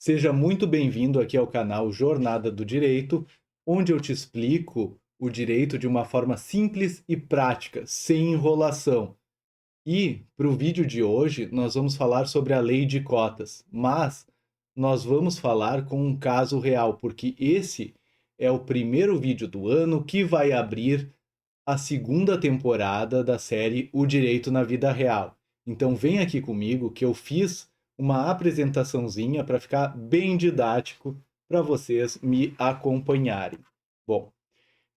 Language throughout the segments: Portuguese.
Seja muito bem-vindo aqui ao canal Jornada do Direito, onde eu te explico o direito de uma forma simples e prática, sem enrolação. E para o vídeo de hoje, nós vamos falar sobre a lei de cotas, mas nós vamos falar com um caso real, porque esse é o primeiro vídeo do ano que vai abrir a segunda temporada da série O Direito na Vida Real. Então vem aqui comigo que eu fiz uma apresentaçãozinha para ficar bem didático para vocês me acompanharem. Bom,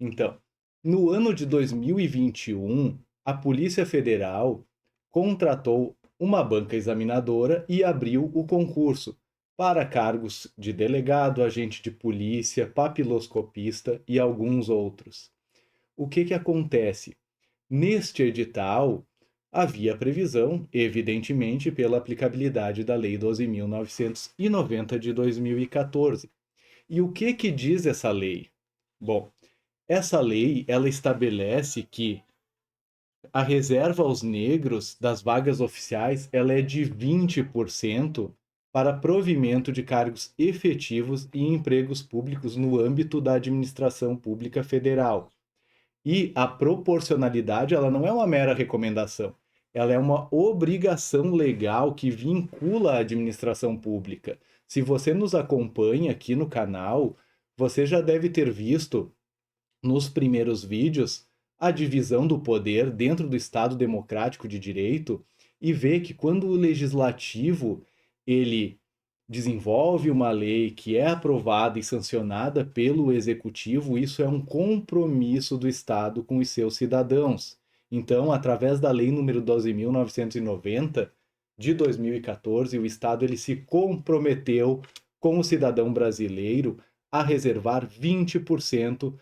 então, no ano de 2021, a Polícia Federal contratou uma banca examinadora e abriu o concurso para cargos de delegado, agente de polícia, papiloscopista e alguns outros. O que acontece? Neste edital, havia previsão, evidentemente, pela aplicabilidade da Lei 12.990 de 2014. E o que diz essa lei? Bom, essa lei ela estabelece que a reserva aos negros das vagas oficiais ela é de 20% para provimento de cargos efetivos e empregos públicos no âmbito da administração pública federal. E a proporcionalidade, ela não é uma mera recomendação, ela é uma obrigação legal que vincula a administração pública. Se você nos acompanha aqui no canal, você já deve ter visto nos primeiros vídeos a divisão do poder dentro do Estado Democrático de Direito e vê que quando o legislativo ele desenvolve uma lei que é aprovada e sancionada pelo executivo, isso é um compromisso do Estado com os seus cidadãos. Então, através da lei número 12.990 de 2014, o Estado ele se comprometeu com o cidadão brasileiro a reservar 20%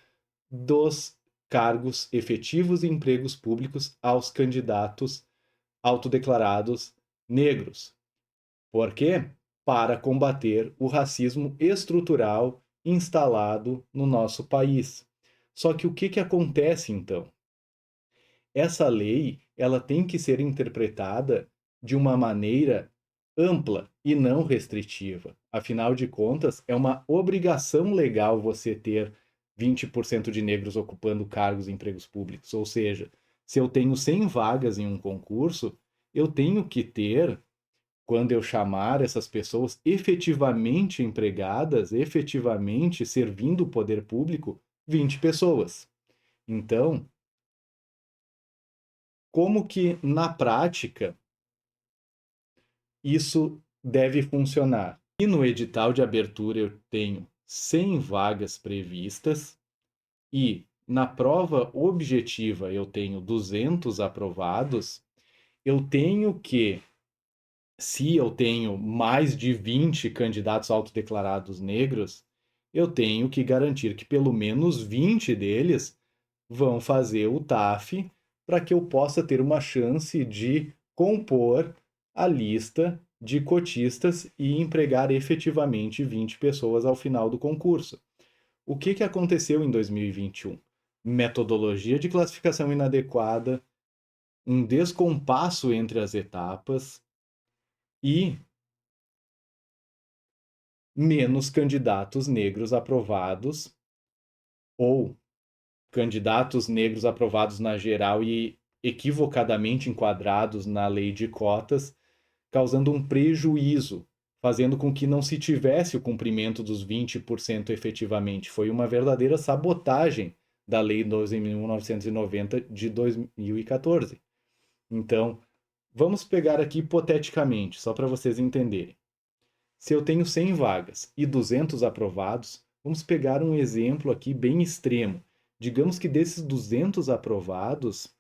dos cargos efetivos e empregos públicos aos candidatos autodeclarados negros. Por quê? Para combater o racismo estrutural instalado no nosso país. Só que o que acontece então? Essa lei, ela tem que ser interpretada de uma maneira ampla e não restritiva. Afinal de contas, é uma obrigação legal você ter 20% de negros ocupando cargos e empregos públicos. Ou seja, se eu tenho 100 vagas em um concurso, eu tenho que ter, quando eu chamar essas pessoas efetivamente empregadas, efetivamente servindo o poder público, 20 pessoas. Então, como que na prática isso deve funcionar? E no edital de abertura eu tenho 100 vagas previstas e na prova objetiva eu tenho 200 aprovados, eu tenho que, se eu tenho mais de 20 candidatos autodeclarados negros, eu tenho que garantir que pelo menos 20 deles vão fazer o TAF para que eu possa ter uma chance de compor a lista de cotistas e empregar efetivamente 20 pessoas ao final do concurso. O que aconteceu em 2021? Metodologia de classificação inadequada, um descompasso entre as etapas e menos candidatos negros aprovados ou candidatos negros aprovados na geral e equivocadamente enquadrados na lei de cotas, causando um prejuízo, fazendo com que não se tivesse o cumprimento dos 20% efetivamente. Foi uma verdadeira sabotagem da Lei 12.990 de 2014. Então, vamos pegar aqui hipoteticamente, só para vocês entenderem. Se eu tenho 100 vagas e 200 aprovados, vamos pegar um exemplo aqui bem extremo. Digamos que desses 200 aprovados,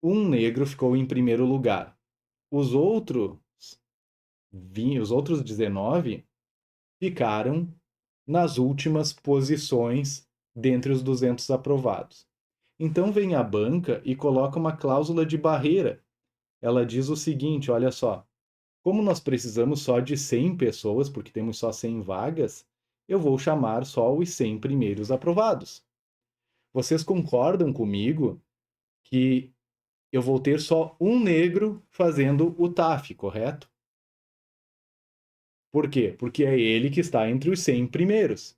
um negro ficou em primeiro lugar. Os outros, os outros 19 ficaram nas últimas posições dentre os 200 aprovados. Então vem a banca e coloca uma cláusula de barreira. Ela diz o seguinte, olha só, como nós precisamos só de 100 pessoas, porque temos só 100 vagas, eu vou chamar só os 100 primeiros aprovados. Vocês concordam comigo que eu vou ter só um negro fazendo o TAF, correto? Por quê? Porque é ele que está entre os 100 primeiros.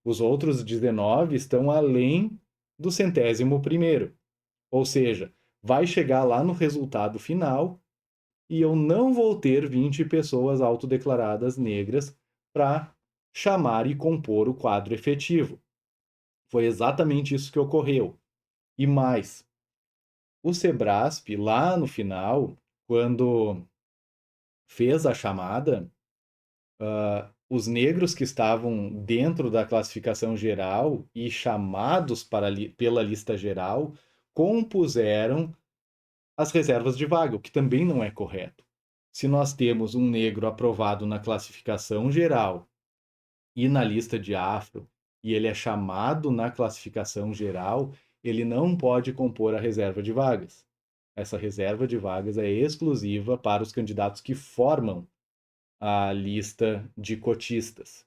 Os outros 19 estão além do 100º. Ou seja, vai chegar lá no resultado final e eu não vou ter 20 pessoas autodeclaradas negras para chamar e compor o quadro efetivo. Foi exatamente isso que ocorreu. E mais, o Sebrasp, lá no final, quando fez a chamada, os negros que estavam dentro da classificação geral e chamados pela lista geral compuseram as reservas de vaga, o que também não é correto. Se nós temos um negro aprovado na classificação geral e na lista de afro, e ele é chamado na classificação geral, ele não pode compor a reserva de vagas. Essa reserva de vagas é exclusiva para os candidatos que formam a lista de cotistas.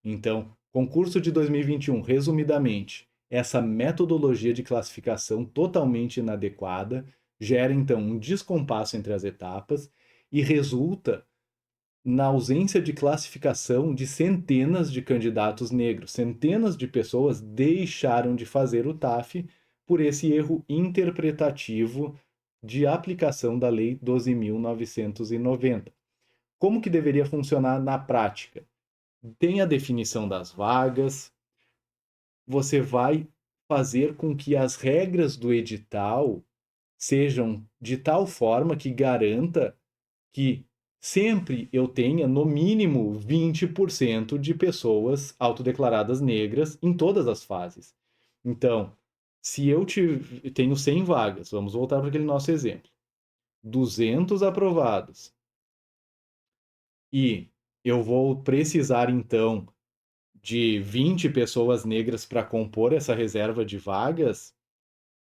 Então, concurso de 2021, resumidamente, essa metodologia de classificação totalmente inadequada gera então um descompasso entre as etapas e resulta na ausência de classificação de centenas de candidatos negros. Centenas de pessoas deixaram de fazer o TAF por esse erro interpretativo de aplicação da Lei 12.990. Como que deveria funcionar na prática? Tem a definição das vagas, você vai fazer com que as regras do edital sejam de tal forma que garanta que sempre eu tenha no mínimo 20% de pessoas autodeclaradas negras em todas as fases. Então, se eu tenho 100 vagas, vamos voltar para aquele nosso exemplo, 200 aprovados, e eu vou precisar então de 20 pessoas negras para compor essa reserva de vagas,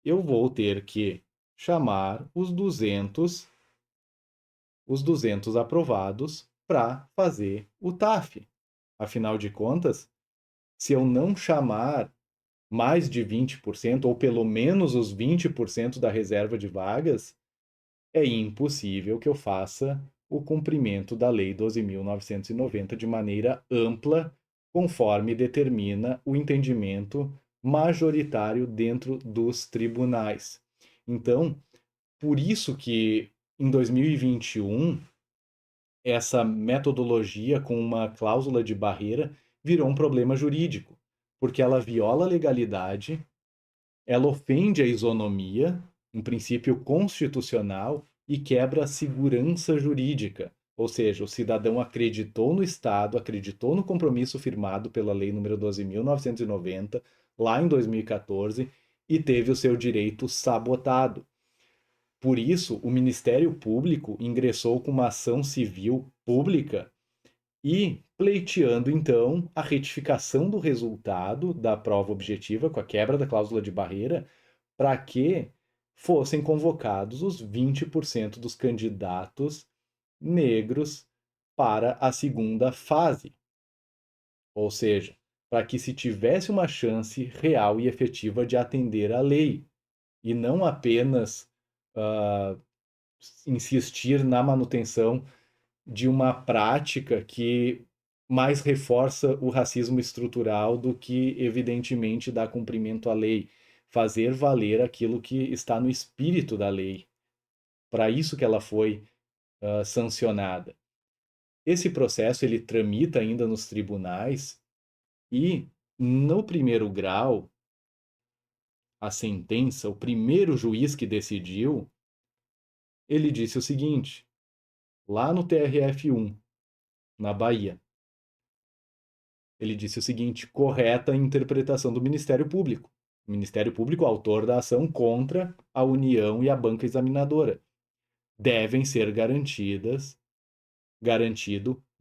eu vou ter que chamar os 200 aprovados para fazer o TAF. Afinal de contas, se eu não chamar mais de 20%, ou pelo menos os 20% da reserva de vagas, é impossível que eu faça o cumprimento da Lei 12.990 de maneira ampla, conforme determina o entendimento majoritário dentro dos tribunais. Então, por isso que em 2021 essa metodologia com uma cláusula de barreira virou um problema jurídico, porque ela viola a legalidade, ela ofende a isonomia, um princípio constitucional, e quebra a segurança jurídica. Ou seja, o cidadão acreditou no Estado, acreditou no compromisso firmado pela Lei nº 12.990, lá em 2014, e teve o seu direito sabotado. Por isso, o Ministério Público ingressou com uma ação civil pública e pleiteando, então, a retificação do resultado da prova objetiva com a quebra da cláusula de barreira para que fossem convocados os 20% dos candidatos negros para a segunda fase. Ou seja, para que se tivesse uma chance real e efetiva de atender à lei e não apenas uh, insistir na manutenção de uma prática que mais reforça o racismo estrutural do que, evidentemente, dá cumprimento à lei. Fazer valer aquilo que está no espírito da lei. Para isso que ela foi sancionada. Esse processo ele tramita ainda nos tribunais e, no primeiro grau, a sentença, o primeiro juiz que decidiu, ele disse o seguinte, lá no TRF1, na Bahia. Ele disse o seguinte: correta interpretação do Ministério Público. O Ministério Público, autor da ação contra a União e a banca examinadora. Devem ser garantido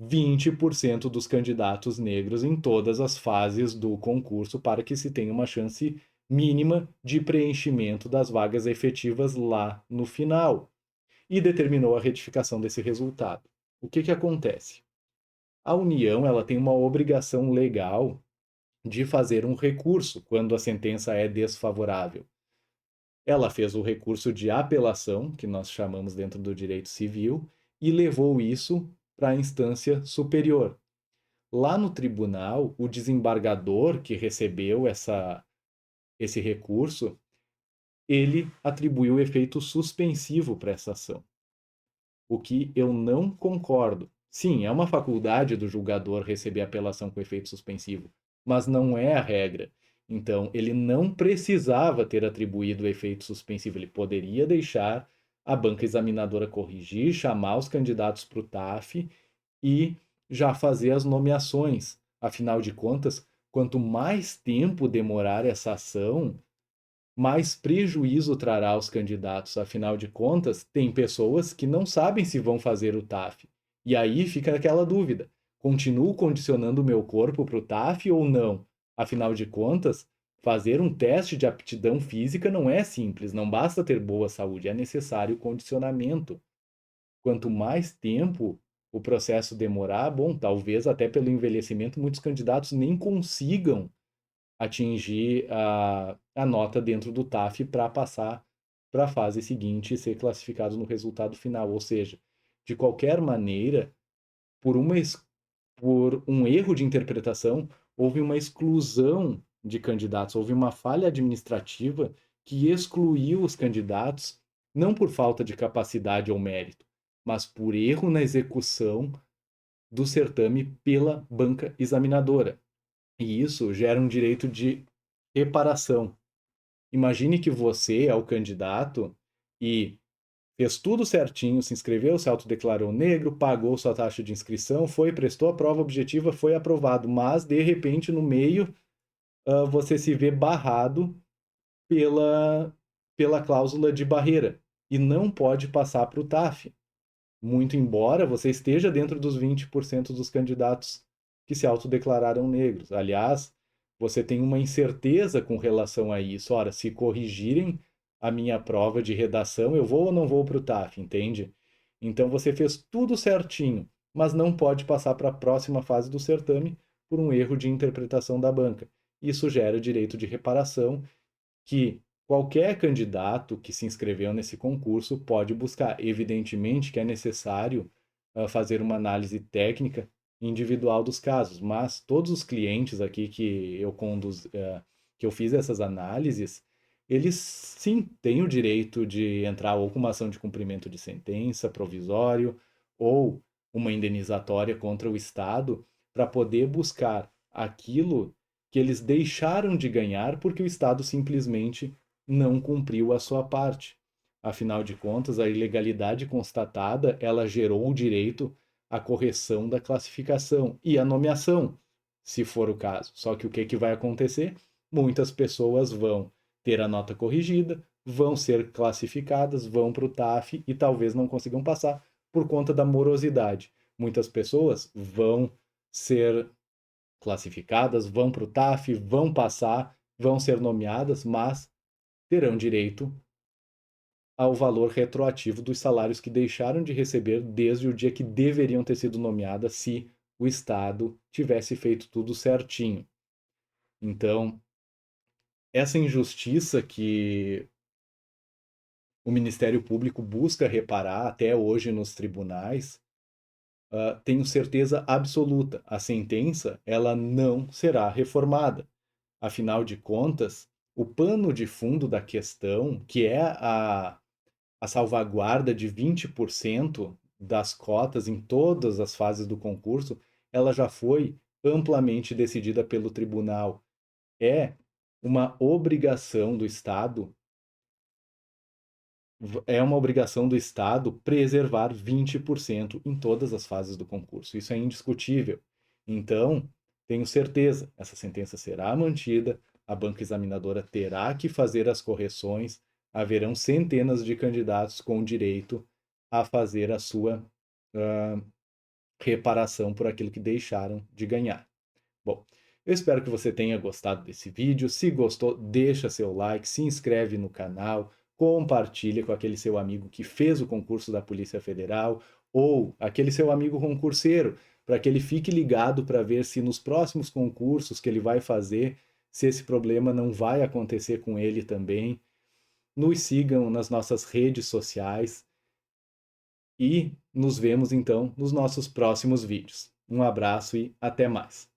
20% dos candidatos negros em todas as fases do concurso para que se tenha uma chance mínima de preenchimento das vagas efetivas lá no final. E determinou a retificação desse resultado. O que acontece? A União ela tem uma obrigação legal de fazer um recurso quando a sentença é desfavorável. Ela fez o recurso de apelação, que nós chamamos dentro do direito civil, e levou isso para a instância superior. Lá no tribunal, o desembargador que recebeu esse recurso, ele atribuiu efeito suspensivo para essa ação, o que eu não concordo. Sim, é uma faculdade do julgador receber apelação com efeito suspensivo, mas não é a regra. Então, ele não precisava ter atribuído o efeito suspensivo, ele poderia deixar a banca examinadora corrigir, chamar os candidatos para o TAF e já fazer as nomeações. Afinal de contas, quanto mais tempo demorar essa ação, mais prejuízo trará aos candidatos. Afinal de contas, tem pessoas que não sabem se vão fazer o TAF. E aí fica aquela dúvida: continuo condicionando o meu corpo para o TAF ou não? Afinal de contas, fazer um teste de aptidão física não é simples, não basta ter boa saúde, é necessário condicionamento. Quanto mais tempo o processo demorar, bom, talvez até pelo envelhecimento, muitos candidatos nem consigam atingir a nota dentro do TAF para passar para a fase seguinte e ser classificado no resultado final. Ou seja, de qualquer maneira, por, uma, por um erro de interpretação, houve uma exclusão de candidatos, houve uma falha administrativa que excluiu os candidatos, não por falta de capacidade ou mérito, mas por erro na execução do certame pela banca examinadora. E isso gera um direito de reparação. Imagine que você é o candidato e fez tudo certinho, se inscreveu, se autodeclarou negro, pagou sua taxa de inscrição, foi, prestou a prova objetiva, foi aprovado, mas de repente no meio você se vê barrado pela, pela cláusula de barreira e não pode passar para o TAF. Muito embora você esteja dentro dos 20% dos candidatos que se autodeclararam negros. Aliás, você tem uma incerteza com relação a isso. Ora, se corrigirem a minha prova de redação, eu vou ou não vou para o TAF, entende? Então você fez tudo certinho, mas não pode passar para a próxima fase do certame por um erro de interpretação da banca. Isso gera direito de reparação que qualquer candidato que se inscreveu nesse concurso pode buscar. Evidentemente que é necessário fazer uma análise técnica individual dos casos, mas todos os clientes aqui que eu fiz essas análises, eles sim têm o direito de entrar ou com uma ação de cumprimento de sentença provisório ou uma indenizatória contra o Estado para poder buscar aquilo que eles deixaram de ganhar porque o Estado simplesmente não cumpriu a sua parte. Afinal de contas, a ilegalidade constatada, ela gerou o direito à correção da classificação e à nomeação, se for o caso. Só que o que vai acontecer? Muitas pessoas vão ter a nota corrigida, vão ser classificadas, vão para o TAF e talvez não consigam passar por conta da morosidade. Muitas pessoas vão ser classificadas, vão para o TAF, vão passar, vão ser nomeadas, mas terão direito ao valor retroativo dos salários que deixaram de receber desde o dia que deveriam ter sido nomeadas se o Estado tivesse feito tudo certinho. Então, essa injustiça que o Ministério Público busca reparar até hoje nos tribunais, tenho certeza absoluta, a sentença ela não será reformada. Afinal de contas, o pano de fundo da questão, que é a salvaguarda de 20% das cotas em todas as fases do concurso, ela já foi amplamente decidida pelo tribunal. É uma obrigação do Estado, preservar 20% em todas as fases do concurso. Isso é indiscutível. Então, tenho certeza, essa sentença será mantida, a banca examinadora terá que fazer as correções, haverão centenas de candidatos com direito a fazer a sua reparação por aquilo que deixaram de ganhar. Bom, eu espero que você tenha gostado desse vídeo. Se gostou, deixa seu like, se inscreve no canal, compartilha com aquele seu amigo que fez o concurso da Polícia Federal ou aquele seu amigo concurseiro, para que ele fique ligado para ver se nos próximos concursos que ele vai fazer, se esse problema não vai acontecer com ele também. Nos sigam nas nossas redes sociais e nos vemos então nos nossos próximos vídeos. Um abraço e até mais.